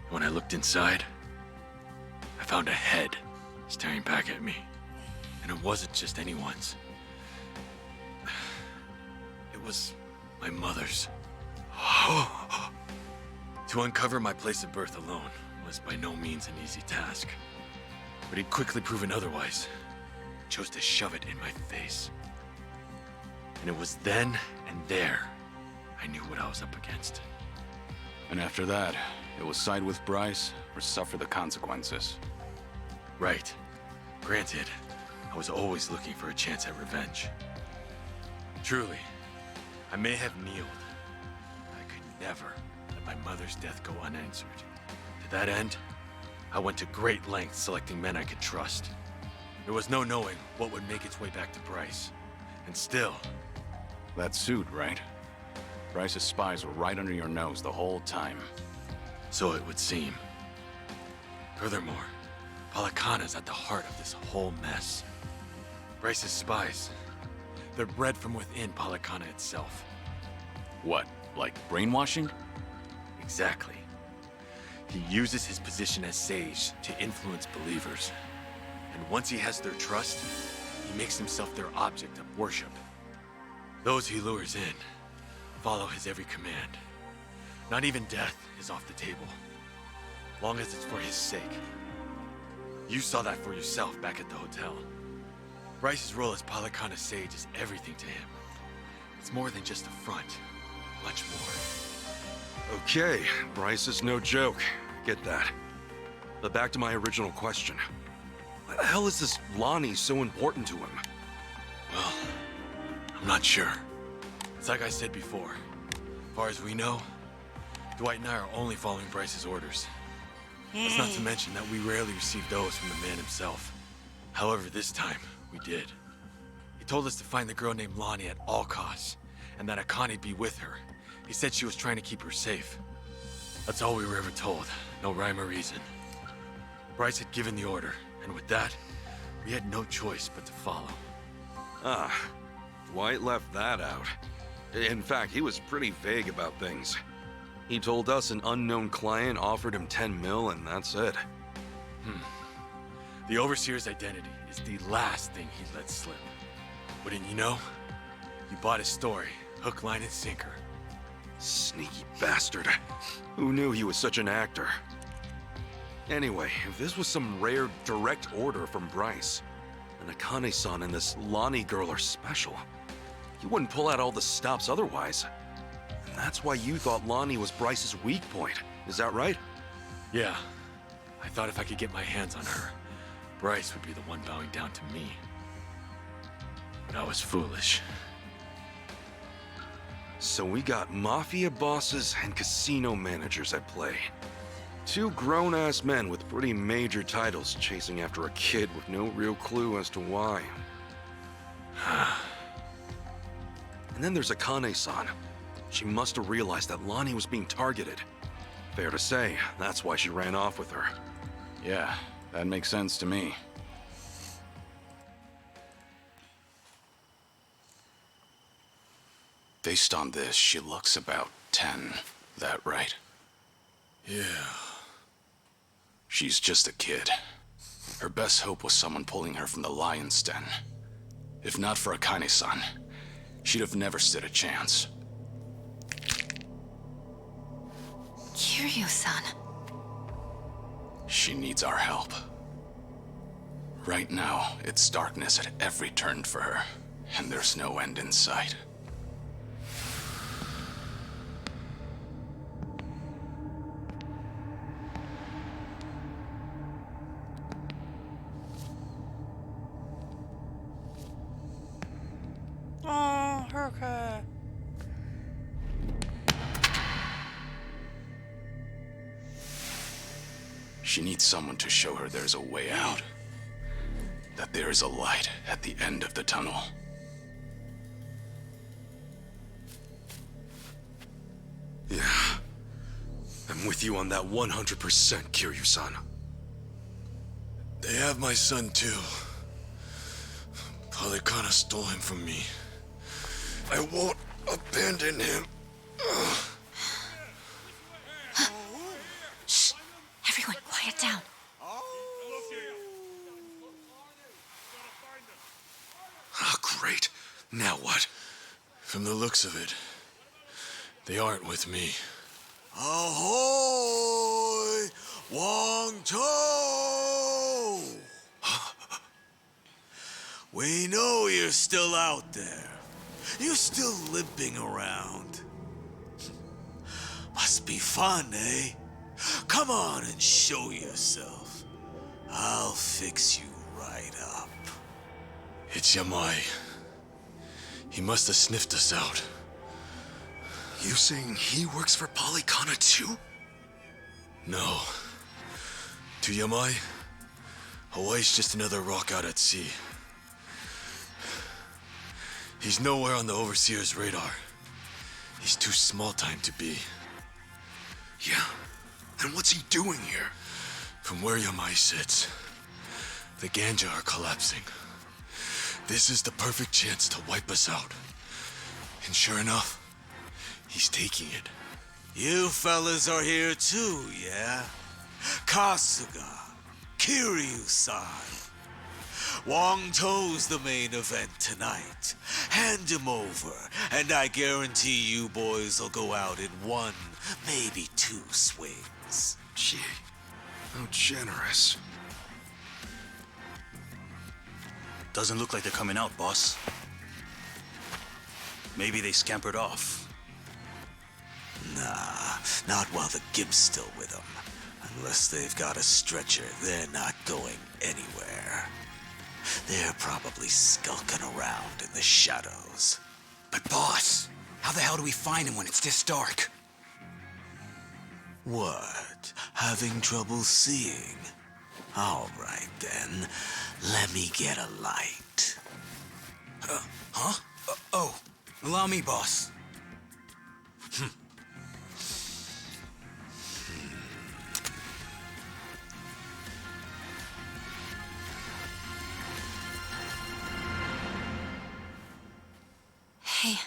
When I looked inside, I found a head staring back at me. And it wasn't just anyone's. It was my mother's. To uncover my place of birth alone was by no means an easy task. But he'd quickly proven otherwise. Chose to shove it in my face. And it was then and there I knew what I was up against. And after that, it was side with Bryce or suffer the consequences. Right. Granted, I was always looking for a chance at revenge. Truly, I may have kneeled, but I could never let my mother's death go unanswered. To that end, I went to great lengths selecting men I could trust. There was no knowing what would make its way back to Bryce. And still... That suit, right? Bryce's spies were right under your nose the whole time. So it would seem. Furthermore, Polycana's at the heart of this whole mess. Bryce's spies, they're bred from within Polycana itself. What, like brainwashing? Exactly. He uses his position as sage to influence believers. And once he has their trust, he makes himself their object of worship. Those he lures in follow his every command. Not even death is off the table, long as it's for his sake. You saw that for yourself back at the hotel. Bryce's role as Polycana sage is everything to him. It's more than just a front, much more. Okay, Bryce is no joke. Get that. But back to my original question. Why the hell is this Lonnie so important to him? Well, I'm not sure. It's like I said before. As far as we know, Dwight and I are only following Bryce's orders. That's not to mention that we rarely receive those from the man himself. However, this time, we did. He told us to find the girl named Lonnie at all costs, and that Akani'd be with her. He said she was trying to keep her safe. That's all we were ever told. No rhyme or reason. Bryce had given the order, and with that, we had no choice but to follow. Ah, Dwight left that out. In fact, he was pretty vague about things. He told us an unknown client offered him 10 mil, and that's it. The Overseer's identity is the last thing he let slip. Wouldn't you know? He bought his story, hook, line, and sinker. Sneaky bastard. Who knew he was such an actor? Anyway, if this was some rare direct order from Bryce, then Akane-san and this Lonnie girl are special. You wouldn't pull out all the stops otherwise. And that's why you thought Lonnie was Bryce's weak point. Is that right? Yeah. I thought if I could get my hands on her, Bryce would be the one bowing down to me. But I was foolish. So we got mafia bosses and casino managers at play. Two grown-ass men with pretty major titles chasing after a kid with no real clue as to why. And then there's Akane-san. She must have realized that Lonnie was being targeted. Fair to say, that's why she ran off with her. Yeah, that makes sense to me. Based on this, she looks about 10. That right? Yeah. She's just a kid. Her best hope was someone pulling her from the lion's den. If not for Akane-san, she'd have never stood a chance. Kiryu-san. She needs our help. Right now, it's darkness at every turn for her, and there's no end in sight. Oh, Herka. She needs someone to show her there's a way out. That there is a light at the end of the tunnel. Yeah. I'm with you on that 100%, Kiryu-san. They have my son too. Polycana stole him from me. I won't abandon him. Shh! Everyone, quiet down. Ah, great. Now what? From the looks of it, they aren't with me. Ahoy! Wong-To! We know you're still out there. You're still limping around. Must be fun, eh? Come on and show yourself. I'll fix you right up. It's Yamai. He must have sniffed us out. You saying he works for Polycana too? No. To Yamai, Hawaii's just another rock out at sea. He's nowhere on the Overseer's radar. He's too small time to be. Yeah. And what's he doing here? From where Yamai sits, the Ganja are collapsing. This is the perfect chance to wipe us out. And sure enough, he's taking it. You fellas are here too, yeah? Kasuga, Kiryu-san. Wong-To's the main event tonight. Hand him over, and I guarantee you boys will go out in one, maybe two swings. Gee, how generous. Doesn't look like they're coming out, boss. Maybe they scampered off. Nah, not while the Gimp's still with them. Unless they've got a stretcher, they're not going anywhere. They're probably skulking around in the shadows. But boss, how the hell do we find him when it's this dark? What? Having trouble seeing? All right then, let me get a light. Oh, allow me, boss. Hey,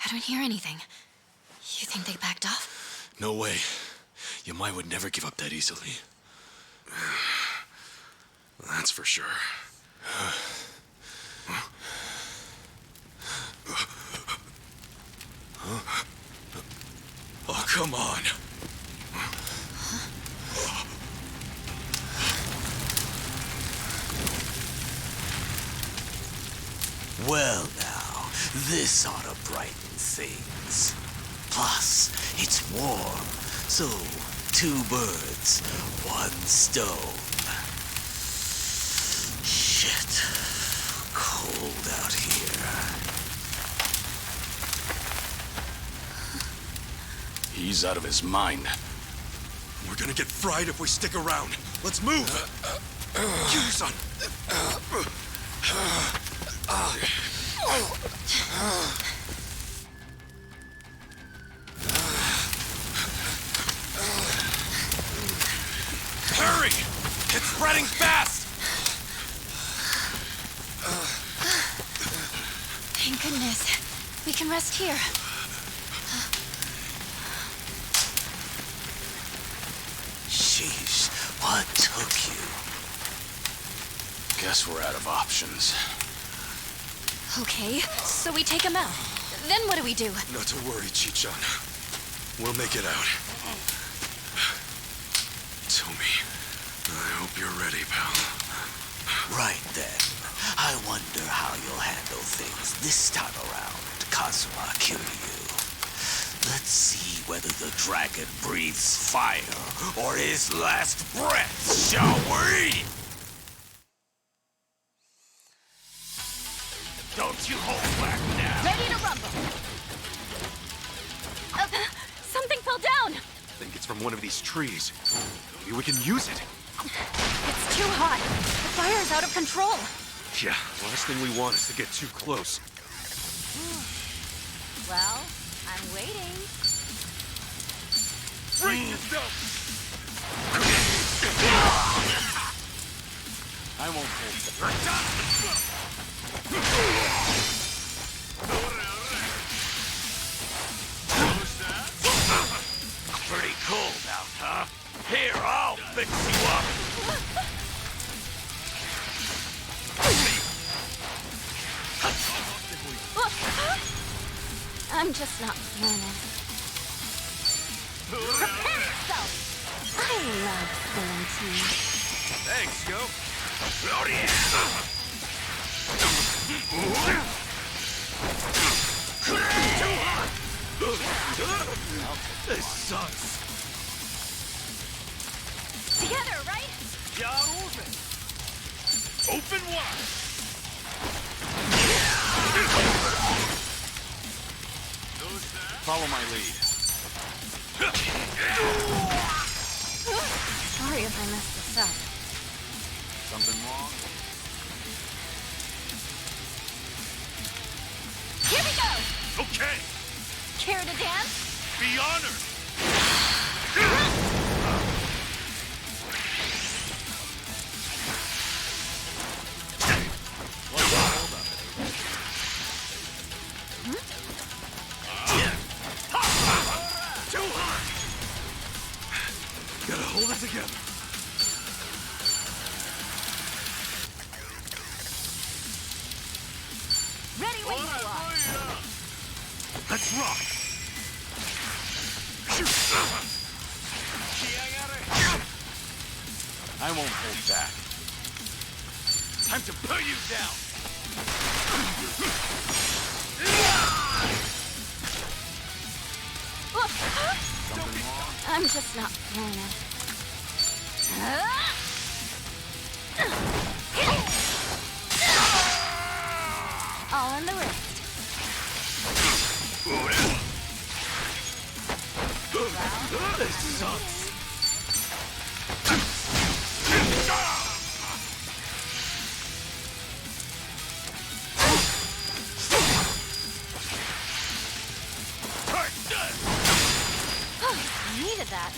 I don't hear anything. You think they backed off? No way. Yamai would never give up that easily. That's for sure. Oh, come on. Well now, this ought to brighten things. Plus, it's warm, so 2 birds, 1 stone. Shit, cold out here. He's out of his mind. We're gonna get fried if we stick around. Let's move! Kiryu-san! Hurry! It's spreading fast! Thank goodness. We can rest here. Sheesh, what took you? Guess we're out of options. Okay, so we take him out. Then what do we do? Not to worry, Chichan. We'll make it out. Tomi, I hope you're ready, pal. Right then. I wonder how you'll handle things this time around, Kazuma Kiryu. Let's see whether the dragon breathes fire or his last breath, shall we? Don't you hold back now! Ready to rumble! Something fell down! I think it's from one of these trees. Maybe we can use it. It's too hot. The fire's out of control. Yeah, last thing we want is to get too close. Well, I'm waiting. Freeze yourself! I won't hold Pretty cold out, huh? Here, I'll fix you up! I'm just not feeling it. Prepare yourself! I love spilling tea. Thanks, yo. This sucks. Together, right? Open wide. Follow my lead. Sorry if I messed this up. Something wrong? Here we go! Okay, Care to dance? be honored. Too hot! Gotta hold it together. Ready when you are. Let's rock! I won't hold back. Time to put you down. Something wrong? I'm just not feeling it. All in the wrist. This sucks. I needed that.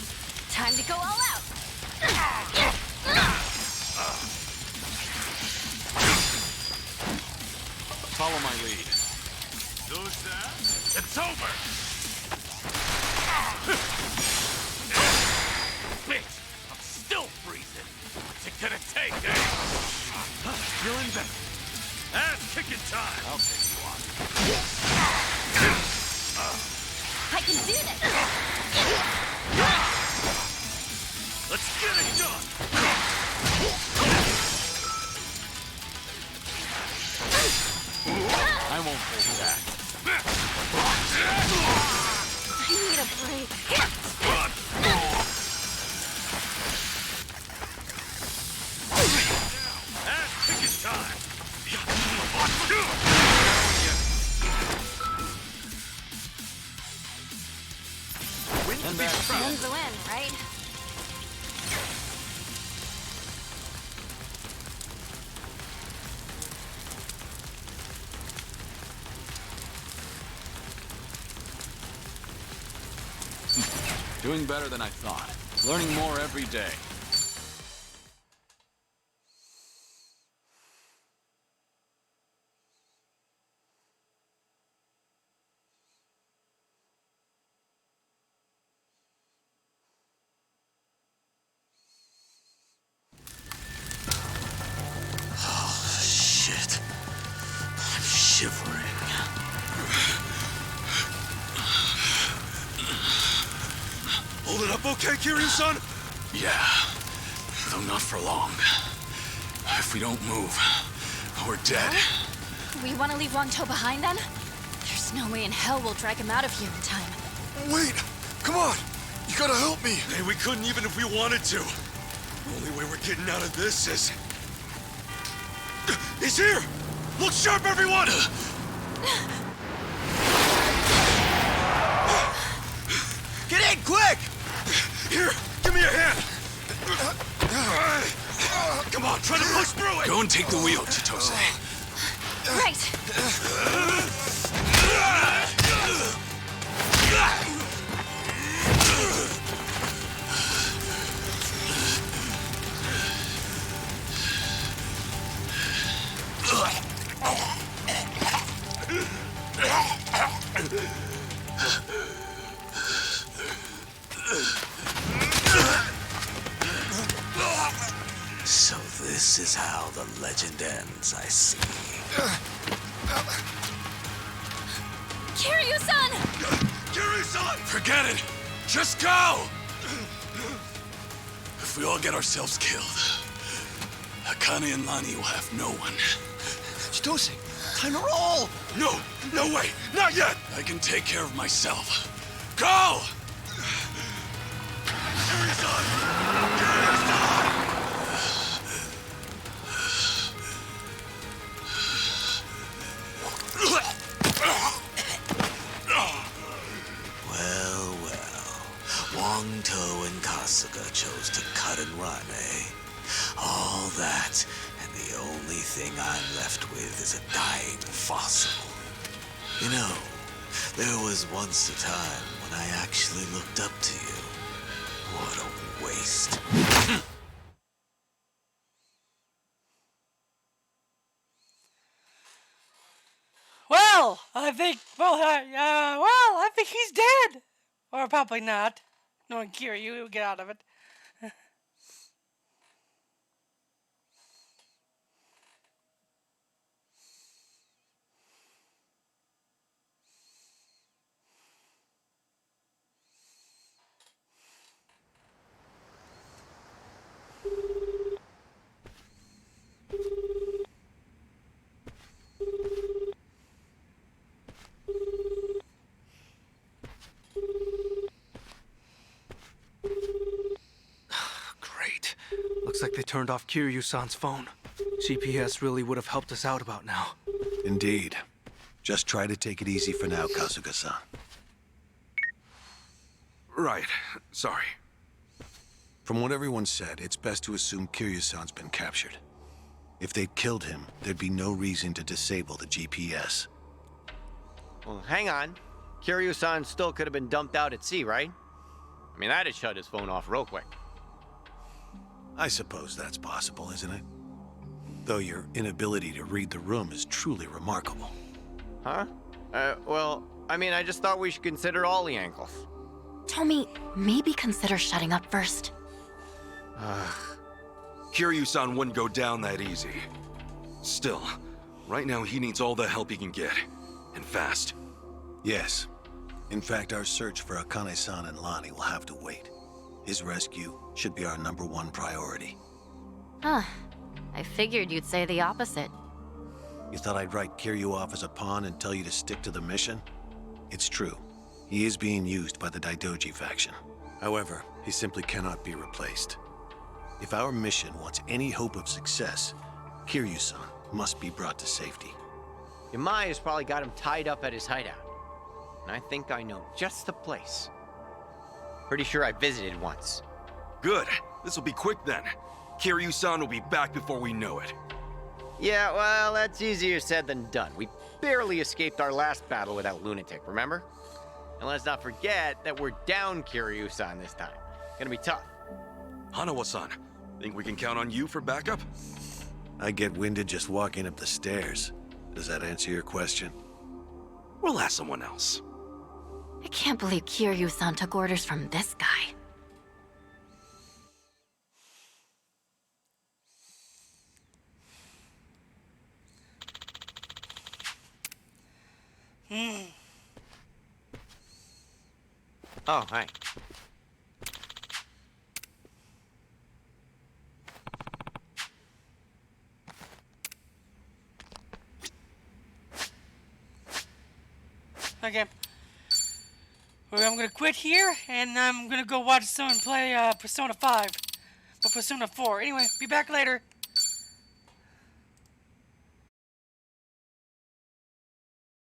Time to go all out. Follow my lead. It's over. Bitch, I'm still freezing. What's it gonna take, eh? Feeling better. Ass kicking time. I'll take you on. I can do this. Let's get it done. won't hold back. I need a break. Ticket time! Wins the win, right? Doing better than I thought. Learning more every day. Shit. I'm shivering. Hold it up okay, Kiryu-san? Yeah, though not for long. If we don't move, we're dead. We want to leave Wangto behind then? There's no way in hell we'll drag him out of here in time. Wait! Come on! You gotta help me! Hey, we couldn't even if we wanted to. The only way we're getting out of this is... He's here! Look sharp, everyone! Get in, quick! Here, give me a hand! Come on, try to push through it! Go and take the wheel, Chitose. Right! So this is how the legend ends, I see. Kiryu-san! Kiryu-san! Forget it! Just go! If we all get ourselves killed, Akane and Lani will have no one. Chitose, time to roll! No, no way, not yet! I can take care of myself. Go! Kiryu-san! Kiryu-san! Well, well. Wangto and Kasuga chose to cut and run, eh? All that, and the only thing I'm left with is a dying fossil. You know, there was once a time when I actually looked up to you. What a waste. I think he's dead. Or probably not. Knowing Kiryu, he'll get out of it. Great. Looks like they turned off Kiryu-san's phone. GPS really would have helped us out about now. Indeed. Just try to take it easy for now, Kasuga-san. Right. Sorry. From what everyone said, it's best to assume Kiryu-san's been captured. If they'd killed him, there'd be no reason to disable the GPS. Well, hang on. Kiryu-san still could have been dumped out at sea, right? I mean, that'd shut his phone off real quick. I suppose that's possible, isn't it? Though your inability to read the room is truly remarkable. Huh? Well, I mean, I just thought we should consider all the angles. Tommy, maybe consider shutting up first. Kiryu-san wouldn't go down that easy. Still, right now he needs all the help he can get. And fast. Yes. In fact, our search for Akane-san and Lani will have to wait. His rescue should be our #1 priority. Huh. I figured you'd say the opposite. You thought I'd write Kiryu off as a pawn and tell you to stick to the mission? It's true. He is being used by the Daidoji faction. However, he simply cannot be replaced. If our mission wants any hope of success, Kiryu-san must be brought to safety. Yamaya's probably got him tied up at his hideout. And I think I know just the place. Pretty sure I visited once. Good. This will be quick then. Kiryu-san will be back before we know it. Yeah, well, that's easier said than done. We barely escaped our last battle with that lunatic, remember? And let's not forget that we're down Kiryu-san this time. Gonna be tough. Hanawa-san, think we can count on you for backup? I get winded just walking up the stairs. Does that answer your question? We'll ask someone else. I can't believe Kiryu-san took orders from this guy. Oh, hi. Okay. Well, I'm gonna quit here, and I'm gonna go watch someone play Persona 5. Or Persona 4. Anyway, be back later.